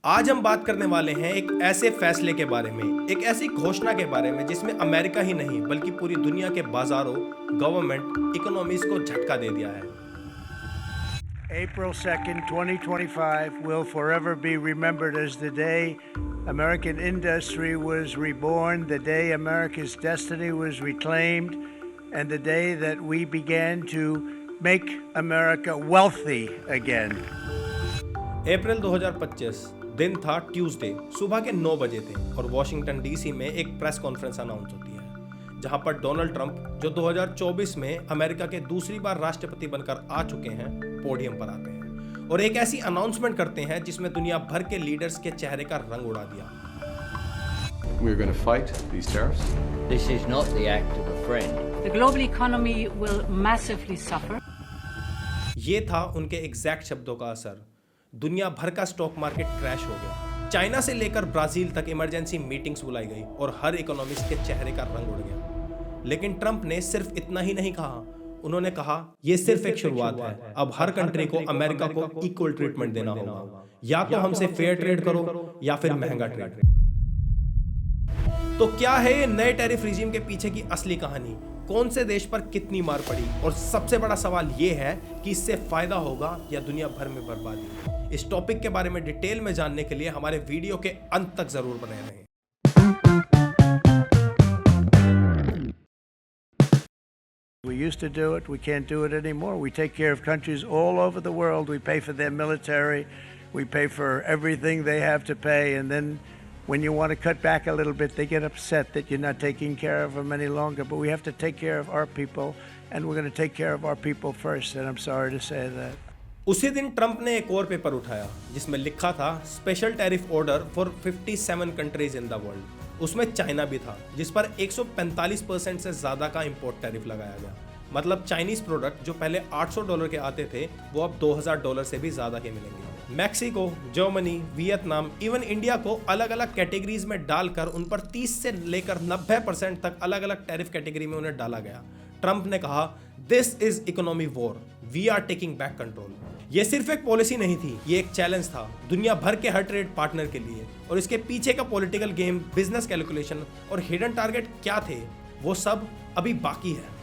आज हम बात करने वाले हैं एक ऐसे फैसले के बारे में, एक ऐसी घोषणा के बारे में जिसमें अमेरिका ही नहीं बल्कि पूरी दुनिया के बाजारों, गवर्नमेंट, इकोनॉमीज को झटका दे दिया है। April 2nd, 2025 will forever be remembered as the day American industry was reborn, the day America's destiny was reclaimed, and the day that we began to make America wealthy again. अप्रैल 2025 दिन था Tuesday, सुबह के 9 बजे थे और Washington DC में एक press conference announce होती है जहां पर डोनाल्ड ट्रंप, जो 2024 में अमेरिका के दूसरी बार राष्ट्रपति बनकर आ चुके हैं, पोडियम पर आते हैं और एक ऐसी अनाउंसमेंट करते हैं जिसमें दुनिया भर के लीडर्स के चेहरे का रंग उड़ा दिया। We're going to fight these tariffs. This is not the act of a friend. The global economy will massively suffer. ये था उनके एग्जैक्ट शब्दों का असर। दुनिया भर का स्टॉक मार्केट क्रैश हो गया। चाइना से लेकर ब्राजील तक इमरजेंसी मीटिंग्स बुलाई गई और हर इकोनॉमिस्ट के चेहरे का रंग उड़ गया। लेकिन ट्रंप ने सिर्फ इतना ही नहीं कहा, उन्होंने कहा यह सिर्फ एक शुरुआत है। अब हर कंट्री को अमेरिका को इक्वल ट्रीटमेंट देना होगा, या तो हमसे फेयर ट्रेड करो या फिर महंगा ट्रेड। तो क्या है ये नए टैरिफ रिजीम के पीछे की असली कहानी? कौन से देश पर कितनी मार पड़ी? और सबसे बड़ा सवाल ये है कि इससे फायदा होगा या दुनिया भर में बर्बादी। इस टॉपिक के बारे में डिटेल में जानने के लिए हमारे वीडियो के अंत तक जरूर बने रहें। We used to do it, we can't do it anymore. We take care of countries all over the world. We pay for their military, we pay for everything they have to pay, and then when you want to cut back a little bit, they get upset that you're not taking care of them any longer. But we have to take care of our people, and we're going to take care of our people first, and I'm sorry to say that. उसी दिन Trump ने एक और paper उठाया जिसमें लिखा था special tariff order for 57 countries in the world. उसमें चाइना भी था जिस पर 145% से ज़्यादा का इंपोर्ट टैरिफ लगाया गया। मतलब चाइनीज प्रोडक्ट जो पहले $800 के आते थे वो अब $2000 से भी ज़्यादा के मिलेंगे। Mexico, Germany, Vietnam, even India को अलग अलग कैटेगरीज में डालकर उन पर 30 से लेकर 90% तक अलग अलग टैरिफ कैटेगरी में उन्हें डाला गया। ट्रंप ने कहा this is economy war, we are taking back control. ये सिर्फ एक पॉलिसी नहीं थी, ये एक चैलेंज था दुनिया भर के हर ट्रेड पार्टनर के लिए। और इसके पीछे का पॉलिटिकल गेम, बिजनेस कैलकुलेशन और हिडन टारगेट क्या थे, वो सब अभी बाकी है।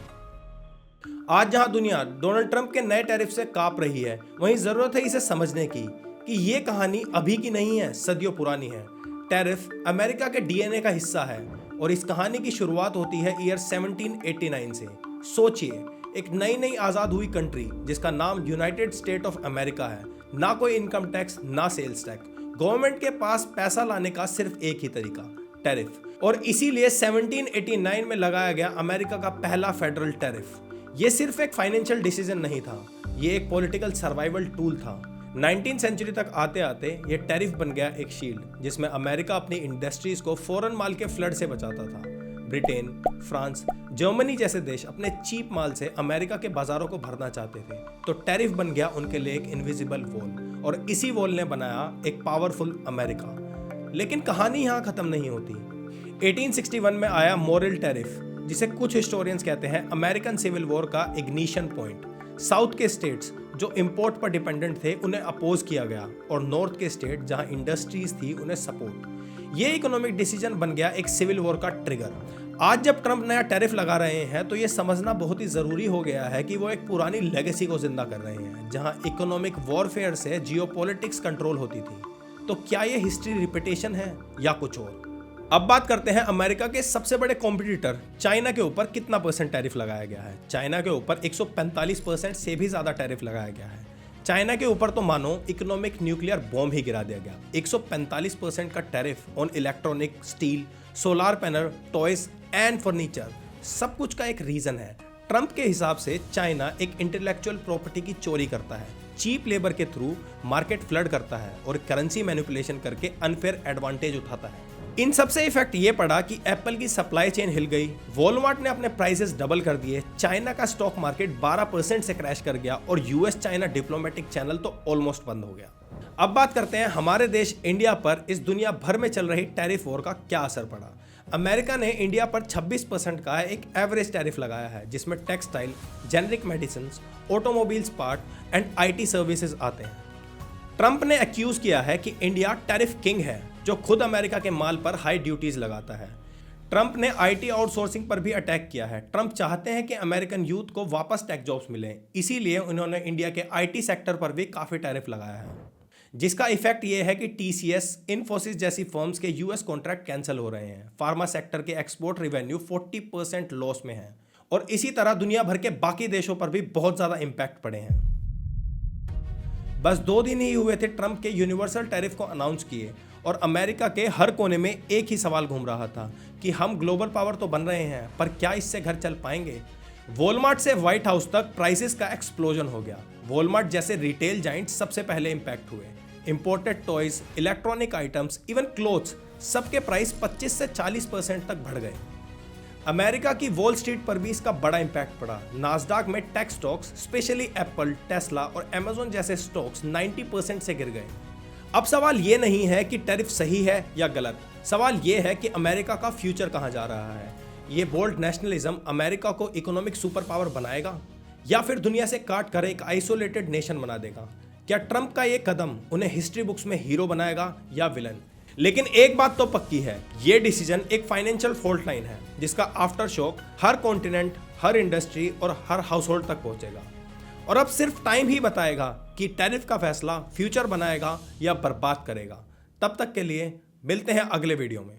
आज जहां दुनिया डोनाल्ड ट्रंप के नए टैरिफ से कांप रही है, वहीं जरूरत है इसे समझने की कि ये कहानी अभी की नहीं है, सदियों पुरानी है। टैरिफ अमेरिका के डीएनए का हिस्सा है और इस कहानी की शुरुआत होती है ईयर 1789 से। सोचिए, एक नई आजाद हुई कंट्री जिसका नाम यूनाइटेड स्टेट ऑफ अमेरिका है, ना कोई इनकम टैक्स, ना सेल्स टैक्स। गवर्नमेंट के पास पैसा लाने का सिर्फ एक ही तरीका, टैरिफ। और इसीलिए 1789 में लगाया गया अमेरिका का पहला फेडरल टैरिफ। ये सिर्फ एक फाइनेंशियल डिसीजन नहीं था, ये एक पॉलिटिकल सर्वाइवल टूल था। 19वीं सेंचुरी तक आते आते ये टैरिफ बन गया एक शील्ड जिसमें अमेरिका अपनी इंडस्ट्रीज को फॉरेन माल के फ्लड से बचाता था। ब्रिटेन, फ्रांस, जर्मनी जैसे देश अपने चीप माल से अमेरिका के बाजारों को भरना चाहते थे, तो टैरिफ बन गया उनके लिए एक इनविजिबल वॉल, और इसी वॉल ने बनाया एक पावरफुल अमेरिका। लेकिन कहानी यहाँ खत्म नहीं होती। 1861 में आया मॉरल टैरिफ, जिसे कुछ हिस्टोरियंस कहते हैं अमेरिकन सिविल वॉर का इग्निशन पॉइंट। साउथ के स्टेट्स जो इंपोर्ट पर डिपेंडेंट थे उन्हें अपोज किया गया और नॉर्थ के स्टेट जहां इंडस्ट्रीज थी उन्हें सपोर्ट। ये इकोनॉमिक डिसीजन बन गया एक सिविल वॉर का ट्रिगर। आज जब ट्रंप नया टैरिफ लगा रहे हैं तो ये समझना बहुत ही जरूरी हो गया है कि वो एक पुरानी लेगेसी को जिंदा कर रहे हैं जहां इकोनॉमिक वॉरफेयर से जियोपॉलिटिक्स कंट्रोल होती थी। तो क्या ये हिस्ट्री रिपीटेशन है या कुछ और? अब बात करते हैं अमेरिका के सबसे बड़े कॉम्पिटिटर चाइना के ऊपर कितना % टैरिफ लगाया गया है। चाइना के ऊपर 145% से भी ज्यादा टैरिफ लगाया गया है। चाइना के ऊपर तो मानो इकोनॉमिक न्यूक्लियर बॉम्ब ही गिरा दिया गया। 145% का tariff on electronic, steel, solar panel, toys and furniture, सब कुछ का एक रीजन है। ट्रंप के हिसाब से चाइना एक इंटेलेक्चुअल प्रॉपर्टी की चोरी करता है, चीप लेबर के थ्रू मार्केट फ्लड करता है और करेंसी मैनिपुलेशन करके अनफेयर एडवांटेज उठाता है। इन सबसे इफेक्ट ये पड़ा कि एप्पल की सप्लाई चेन हिल गई, वॉलमार्ट ने अपने प्राइसेस डबल कर दिए, चाइना का स्टॉक मार्केट 12% से क्रैश कर गया और यूएस चाइना डिप्लोमेटिक चैनल तो ऑलमोस्ट बंद हो गया। अब बात करते हैं हमारे देश इंडिया पर इस दुनिया भर में चल रही टैरिफ वॉर का क्या असर पड़ा। अमेरिका ने इंडिया पर 26% का एक एवरेज टैरिफ लगाया है जिसमें textile, generic medicine, automobiles part and IT services आते हैं। ट्रंप ने एक्यूज किया है कि इंडिया टैरिफ किंग है, जो खुद अमेरिका के माल पर हाई ड्यूटीज लगाता है। ट्रंप ने आईटी आउटसोर्सिंग पर भी अटैक किया है। ट्रंप चाहते हैं कि अमेरिकन यूथ को वापस टेक जॉब्स मिलें, इसीलिए उन्होंने इंडिया के आईटी सेक्टर पर भी काफ़ी टैरिफ लगाया है, जिसका इफेक्ट ये है कि टीसीएस, इन्फोसिस जैसी फर्म्स के यूएस कॉन्ट्रैक्ट कैंसिल हो रहे हैं। फार्मा सेक्टर के एक्सपोर्ट रेवेन्यू 40% लॉस में है और इसी तरह दुनिया भर के बाकी देशों पर भी बहुत ज़्यादा इम्पैक्ट पड़े हैं। बस 2 दिन ही हुए थे ट्रंप के यूनिवर्सल टैरिफ को अनाउंस किए और अमेरिका के हर कोने में एक ही सवाल घूम रहा था कि हम ग्लोबल पावर तो बन रहे हैं, पर क्या इससे घर चल पाएंगे। वॉलमार्ट से व्हाइट हाउस तक प्राइसेस का एक्सप्लोजन हो गया। वॉलमार्ट जैसे रिटेल जाइंट सबसे पहले इंपैक्ट हुए। Imported toys, electronic items, even clothes, सबके प्राइस 25 से 40% तक बढ़ गए। अमेरिका की वॉल स्ट्रीट पर भी इसका बड़ा इंपैक्ट पड़ा। नास्डाक में tech stocks, specially Apple, Tesla और अमेज़न जैसे स्टॉक्स 90% से गिर गए। अब सवाल ये नहीं है कि टैरिफ सही है या गलत, सवाल ये है कि अमेरिका का फ्यूचर कहाँ जा रहा है। ये बोल्ड नेशनलिज्म अमेरिका को इकोनॉमिक सुपर पावर बनाएगा या फिर दुनिया से काट कर एक आइसोलेटेड नेशन बना देगा। क्या ट्रंप का ये कदम उन्हें हिस्ट्री बुक्स में हीरो बनाएगा या विलन? लेकिन एक बात तो पक्की है, ये डिसीजन एक फाइनेंशियल फॉल्ट लाइन है, जिसका आफ्टर शॉक हर कॉन्टिनेंट, हर इंडस्ट्री और हर हाउस होल्ड तक पहुंचेगा। और अब सिर्फ टाइम ही बताएगा कि टैरिफ का फैसला फ्यूचर बनाएगा या बर्बाद करेगा। तब तक के लिए मिलते हैं अगले वीडियो में।